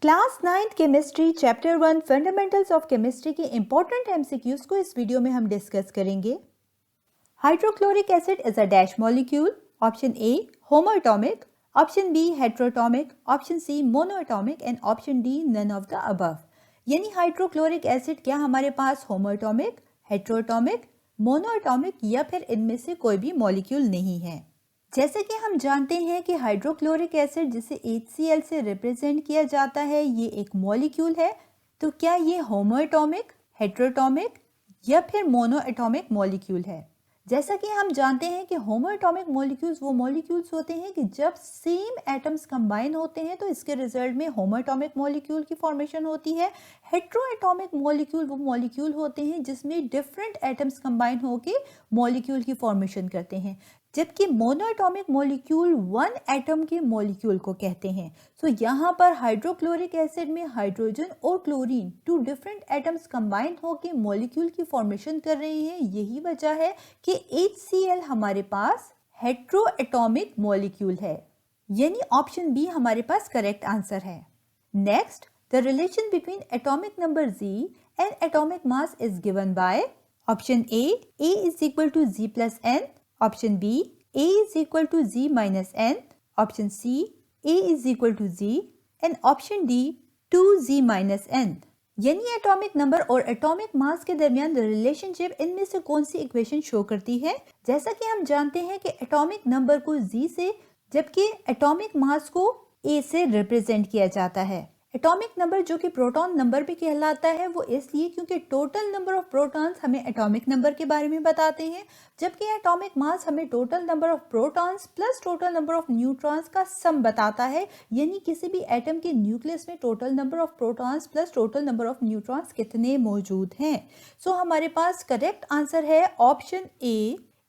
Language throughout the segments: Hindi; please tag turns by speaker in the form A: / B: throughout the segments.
A: Class 9th chemistry chapter 1 fundamentals of chemistry के इंपॉर्टेंट एमसीक्यूज को इस वीडियो में हम डिस्कस करेंगे। Hydrochloric acid is a dash molecule. Option A homoatomic, option B heteroatomic, option C monoatomic and option D none of the above. यानी हाइड्रोक्लोरिक एसिड क्या हमारे पास होमोएटॉमिक, हेट्रोएटॉमिक, मोनोएटॉमिक या फिर इनमें से कोई भी मॉलिक्यूल नहीं है। जैसे कि हम जानते हैं कि हाइड्रोक्लोरिक एसिड जिसे HCl से रिप्रेजेंट किया जाता है ये एक मॉलिक्यूल है, तो क्या ये होमोएटॉमिक, हेट्रोएटॉमिक या फिर मोनोएटॉमिक मॉलिक्यूल है। जैसा कि हम जानते हैं कि होमोएटॉमिक मॉलिक्यूल्स वो मॉलिक्यूल्स होते हैं कि जब सेम एटम्स कंबाइन होते हैं तो इसके रिजल्ट में होमोएटॉमिक मॉलिक्यूल की फॉर्मेशन होती है। हेट्रोएटॉमिक मॉलिक्यूल वो मॉलिक्यूल होते हैं जिसमें डिफरेंट एटम्स कंबाइन होकर मॉलिक्यूल की फॉर्मेशन करते हैं, जबकि मोनोएटॉमिक मॉलिक्यूल वन एटम के मॉलिक्यूल को कहते हैं। सो यहाँ पर हाइड्रोक्लोरिक एसिड में हाइड्रोजन और chlorine two different atoms combine होकर मॉलिक्यूल की फॉर्मेशन कर रहे हैं। यही वजह है कि HCl हमारे पास हेट्रोएटॉमिक मॉलिक्यूल है, यानी ऑप्शन बी हमारे पास करेक्ट आंसर है। Next, the relation between atomic number Z and atomic mass is given by option A is equal to Z plus N, option B A is equal to Z minus N, option C A is equal to Z and option D 2Z minus N। यानी एटॉमिक नंबर और एटॉमिक मास के दरमियान रिलेशनशिप इनमें से कौन सी इक्वेशन शो करती है। जैसा कि हम जानते हैं कि एटॉमिक नंबर को Z से जबकि एटॉमिक मास को A से रिप्रेजेंट किया जाता है। एटॉमिक नंबर जो कि प्रोटॉन नंबर भी कहलाता है वो इसलिए क्योंकि टोटल नंबर ऑफ प्रोटॉन्स हमें एटॉमिक नंबर के बारे में बताते हैं, जबकि एटॉमिक मास हमें total number of protons plus total number of neutrons का सम बताता है। यानी किसी भी एटम के न्यूक्लियस में total number of protons plus total number of neutrons कितने मौजूद हैं। सो हमारे पास करेक्ट आंसर है option A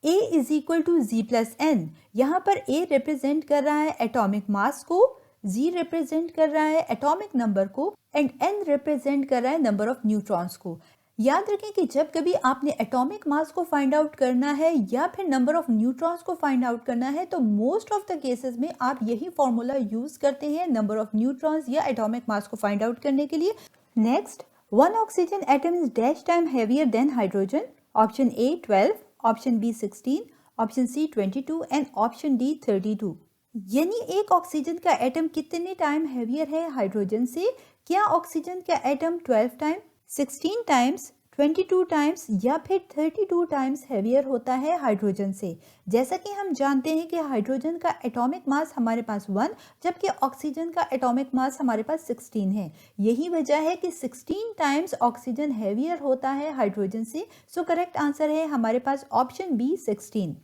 A: is equal to Z plus N। यहाँ पर A रिप्रेजेंट कर रहा है एटॉमिक मास को, Z रिप्रेजेंट कर रहा है एटॉमिक नंबर को एंड N रिप्रेजेंट कर रहा है नंबर ऑफ न्यूट्रॉन्स को। याद रखें कि जब कभी आपने एटॉमिक मास को फाइंड आउट करना है या फिर नंबर ऑफ न्यूट्रॉन्स को फाइंड आउट करना है तो मोस्ट ऑफ द केसेस में आप यही फॉर्मूला यूज करते हैं नंबर ऑफ न्यूट्रॉन्स या एटॉमिक मास को फाइंड आउट करने के लिए। Next, one oxygen atom is dash time heavier than hydrogen. Option A 12, option B 16, option C 22 and option D 32। यानी एक ऑक्सीजन का एटम कितने टाइम हेवियर है हाइड्रोजन से। क्या ऑक्सीजन का एटम 12 टाइम, 16 टाइम्स, 22 टाइम्स या फिर 32 टाइम्स हेवियर होता है हाइड्रोजन से। जैसा कि हम जानते हैं कि हाइड्रोजन का एटॉमिक मास हमारे पास 1 जबकि ऑक्सीजन का एटॉमिक मास हमारे पास 16 है। यही वजह है कि 16 टाइम्स ऑक्सीजन हेवियर होता है हाइड्रोजन से। सो करेक्ट आंसर है हमारे पास option B 16।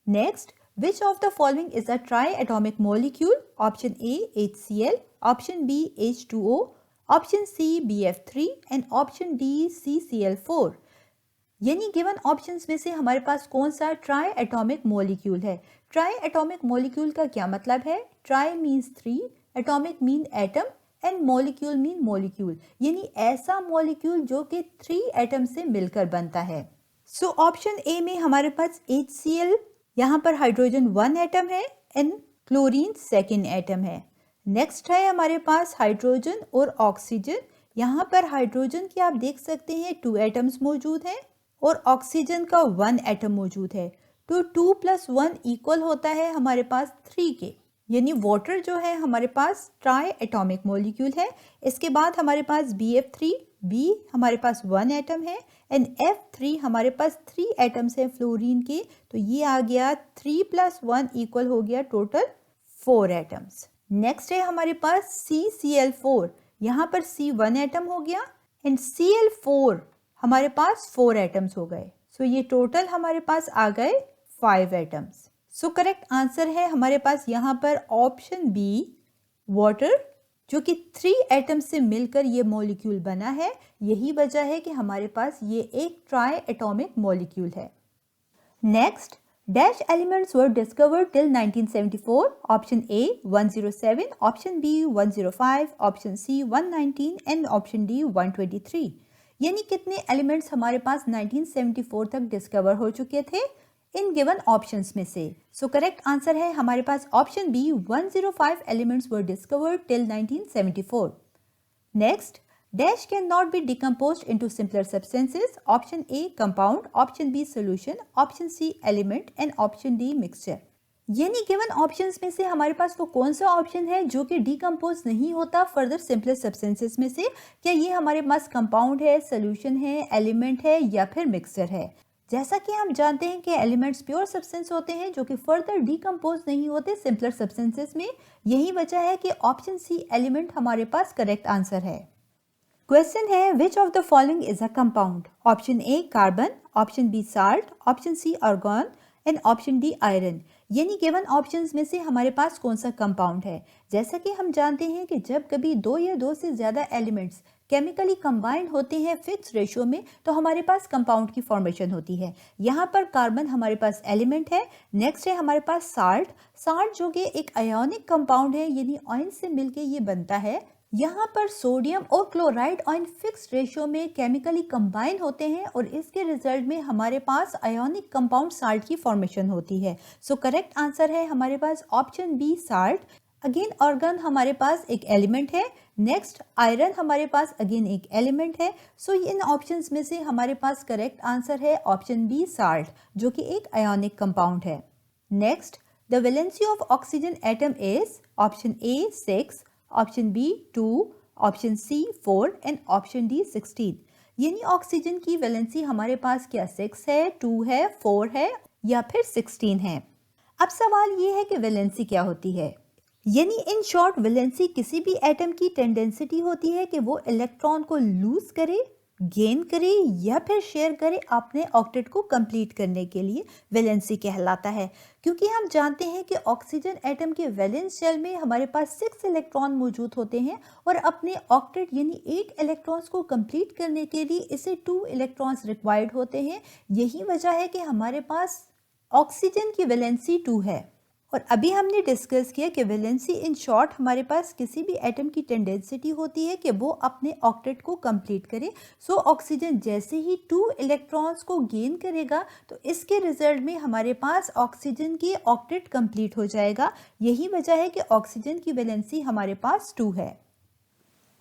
A: Next, which of the following is a triatomic molecule? Option A HCl, option B H2O, option C BF3 and option D CCl4। यानी गिवन ऑप्शंस में से हमारे पास कौन सा ट्राई एटॉमिक मॉलिक्यूल है। ट्राई एटॉमिक मॉलिक्यूल का क्या मतलब है। Try means 3, atomic mean atom and molecule mean molecule, यानी ऐसा मॉलिक्यूल जो कि 3 एटम से मिलकर बनता है। सो ऑप्शन ए में हमारे पास HCl, यहाँ पर हाइड्रोजन 1 एटम है एंड क्लोरीन 2nd एटम है। नेक्स्ट है हमारे पास हाइड्रोजन और ऑक्सीजन। यहाँ पर हाइड्रोजन की आप देख सकते हैं 2 एटम्स मौजूद हैं और ऑक्सीजन का 1 एटम मौजूद है। तो 2 + 1 इक्वल होता है हमारे पास 3 के, यानी वाटर जो है हमारे पास ट्राई एटॉमिक मॉलिक्यूल है। इसके बाद हमारे पास BF3, B हमारे पास 1 एटम है एंड F3 हमारे पास 3 एटम्स हैं फ्लोरीन के। तो ये आ गया 3 + 1 इक्वल हो गया टोटल 4 एटम्स। नेक्स्ट है हमारे पास CCl4। यहाँ पर C 1 एटम हो गया एंड Cl4 हमारे पास 4 एटम्स हो गए। सो ये टोटल हमारे पास आ गए 5 एटम्स। सो करेक्ट आंसर है हमारे पास यहाँ पर ऑप्शन B वाटर, जो कि 3 एटम से मिलकर ये मॉलिक्यूल बना है। यही वजह है कि हमारे पास ये एक ट्राई एटॉमिक मॉलिक्यूल है। Next, dash elements were discovered till 1974। Option A 107, option B 105, option C 119 and option D 123। यानी कितने एलिमेंट्स हमारे पास 1974 तक डिस्कवर हो चुके थे इन गिवन ऑप्शंस में से। सो करेक्ट आंसर है हमारे पास option B 105 elements were discovered till 1974। Next, dash can not be decomposed into simpler substances. Option A compound, option B solution, option C element and option D mixture. यानी गिवन ऑप्शंस में से हमारे पास वो कौन सा ऑप्शन है जो कि डिकम्पोज नहीं होता फर्दर सिंपलर सब्सटेंसेस में से? क्या ये हमारे पास कंपाउंड है, सॉल्यूशन है, एलिमेंट है या फिर मिक्सचर है? जैसा कि हम जानते हैं कि एलिमेंट्स प्योर सब्सटेंस होते हैं जो कि फर्दर डिकम्पोज नहीं होते सिंपलर सब्सटेंसेस में। यही वजह है कि ऑप्शन सी एलिमेंट हमारे पास करेक्ट आंसर है। क्वेश्चन है, which of the following is a compound? Option A carbon, option B salt, option C argon and option D iron. यानी गिवन ऑप्शंस में से हमारे पास कौन सा कंपाउंड है? जैसा कि हम जानते हैं कि जब कभी दो या दो से ज्यादा एलिमेंट्स केमिकली कंबाइंड होते हैं फिक्स रेशियो में तो हमारे पास कंपाउंड की फॉर्मेशन होती है। यहाँ पर कार्बन हमारे पास एलिमेंट है। नेक्स्ट है हमारे पास साल्ट। साल्ट जो कि एक आयोनिक कंपाउंड है, यानी आयन से मिलके ये बनता है। यहाँ पर सोडियम और क्लोराइड आयन फिक्स्ड रेशियो में केमिकली कंबाइन होते हैं और इसके रिजल्ट में हमारे पास आयोनिक कंपाउंड साल्ट की फॉर्मेशन होती है। सो करेक्ट आंसर है हमारे पास option B salt. Again argon हमारे पास एक एलिमेंट है। नेक्स्ट आयरन हमारे पास अगेन एक एलिमेंट है। सो इन ऑप्शंस में से हमारे पास करेक्ट आंसर है ऑप्शन बी साल्ट, जो कि एक आयोनिक कंपाउंड है। Next, the valency of oxygen atom is option A 6, option B 2, option C 4 and option D 16। यानी ऑक्सीजन की वैलेंसी हमारे पास क्या 6 है, 2 है, 4 है या फिर 16 है? अब सवाल ये है कि वैलेंसी क्या होती है? यानी इन शॉर्ट वैलेंसी किसी भी एटम की टेंडेंसिटी होती है कि वो इलेक्ट्रॉन को लूज करे, गेन करे या फिर शेयर करे अपने ऑक्टेट को कंप्लीट करने के लिए वैलेंसी कहलाता है। क्योंकि हम जानते हैं कि ऑक्सीजन एटम के वैलेंस शेल में हमारे पास 6 इलेक्ट्रॉन मौजूद होते हैं और अपने ऑक्टेट यानी 8 इलेक्ट्रॉन्स को कंप्लीट करने के लिए इसे 2 इलेक्ट्रॉन्स रिक्वायर्ड होते हैं। यही वजह है कि हमारे पास ऑक्सीजन की वैलेंसी 2 है। और अभी हमने डिस्कस किया कि वैलेंसी इन शॉर्ट हमारे पास किसी भी एटम की टेंडेंसिटी होती है कि वो अपने ऑक्टेट को कंप्लीट करे। सो ऑक्सीजन जैसे ही 2 इलेक्ट्रॉन्स को गेन करेगा तो इसके रिजल्ट में हमारे पास ऑक्सीजन की ऑक्टेट कंप्लीट हो जाएगा। यही वजह है कि ऑक्सीजन की वैलेंसी हमारे पास 2 है।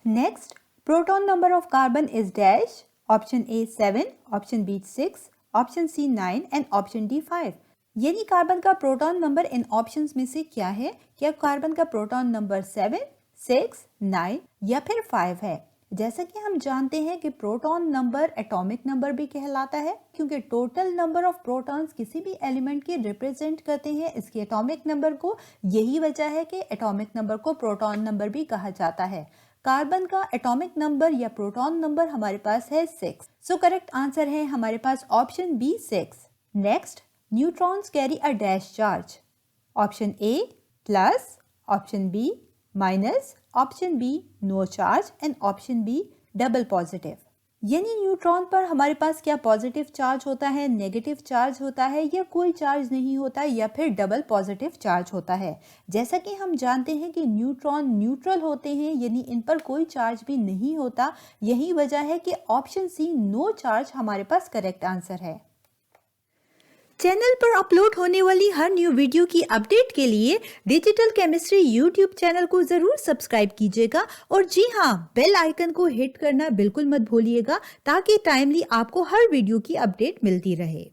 A: Next, proton number of carbon is dash. Option A 7, option B 6, option C 9 and option D 5। यानी कार्बन का प्रोटॉन नंबर इन ऑप्शंस में से क्या है? क्या कार्बन का प्रोटॉन नंबर 7, 6, 9 या फिर 5 है? जैसा कि हम जानते हैं कि प्रोटॉन नंबर एटॉमिक नंबर भी कहलाता है क्योंकि टोटल नंबर ऑफ प्रोटॉन्स किसी भी एलिमेंट के रिप्रेजेंट करते हैं इसके एटॉमिक नंबर को। यही वजह है कि एटॉमिक नंबर को प्रोटॉन नंबर भी कहा जाता है। कार्बन का एटॉमिक नंबर या प्रोटॉन नंबर हमारे पास है 6। सो करेक्ट आंसर है हमारे पास option B 6। Next, neutrons carry a dash charge. Option A plus, option B minus, option B no charge and option B double positive. यानी न्यूट्रॉन पर हमारे पास क्या पॉजिटिव चार्ज होता है, नेगेटिव चार्ज होता है या कोई चार्ज नहीं होता या फिर डबल पॉजिटिव चार्ज होता है? जैसा कि हम जानते हैं कि न्यूट्रॉन न्यूट्रल होते हैं यानी इन पर कोई चार्ज भी नहीं होता। यही वजह है कि ऑप्शन सी नो चार्ज हमारे पास करेक्ट आंसर है। चैनल पर अपलोड होने वाली हर न्यू वीडियो की अपडेट के लिए डिजिटल केमिस्ट्री यूट्यूब चैनल को जरूर सब्सक्राइब कीजिएगा और जी हाँ, बेल आइकन को हिट करना बिल्कुल मत भूलिएगा ताकि टाइमली आपको हर वीडियो की अपडेट मिलती रहे।